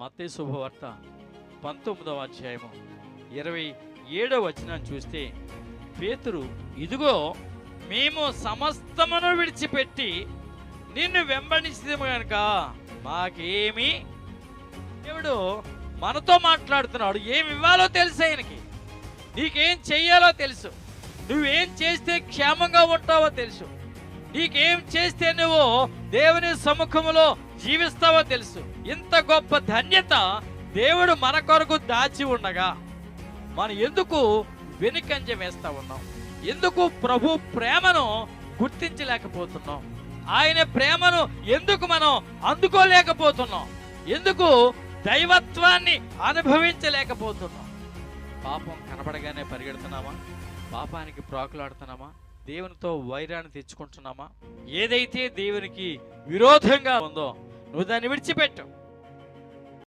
మత్తయి శుభవార్త 19వ అధ్యాయము 27వ వచనం చూస్తే, పేతురు, ఇదిగో మేము సమస్తమును విడిచిపెట్టి నిన్ను వెంబడించము గనుక మాకేమి. దేవుడు మనతో మాట్లాడుతున్నాడు. ఏమి ఇవ్వాలో తెలుసు ఆయనకి, నీకేం చెయ్యాలో తెలుసు, నువ్వేం చేస్తే క్షేమంగా ఉంటావో తెలుసు, నీకేం చేస్తే నువ్వు దేవుని సముఖంలో జీవిస్తావో తెలుసు. ఇంత గొప్ప ధన్యత దేవుడు మన కొరకు దాచి ఉండగా మనం ఎందుకు వెనుకంజ వేస్తా ఉన్నాం? ఎందుకు ప్రభు ప్రేమను గుర్తించలేకపోతున్నాం? ఆయన ప్రేమను ఎందుకు మనం అందుకోలేకపోతున్నాం? ఎందుకు దైవత్వాన్ని అనుభవించలేకపోతున్నాం? పాపం కనబడగానే పరిగెడుతున్నామా? పాపానికి ప్రాకులాడుతున్నామా? దేవునితో వైరాన్ని తెచ్చుకుంటున్నామా? ఏదైతే దేవునికి విరోధంగా ఉందో నువ్వు దాన్ని విడిచిపెట్టు.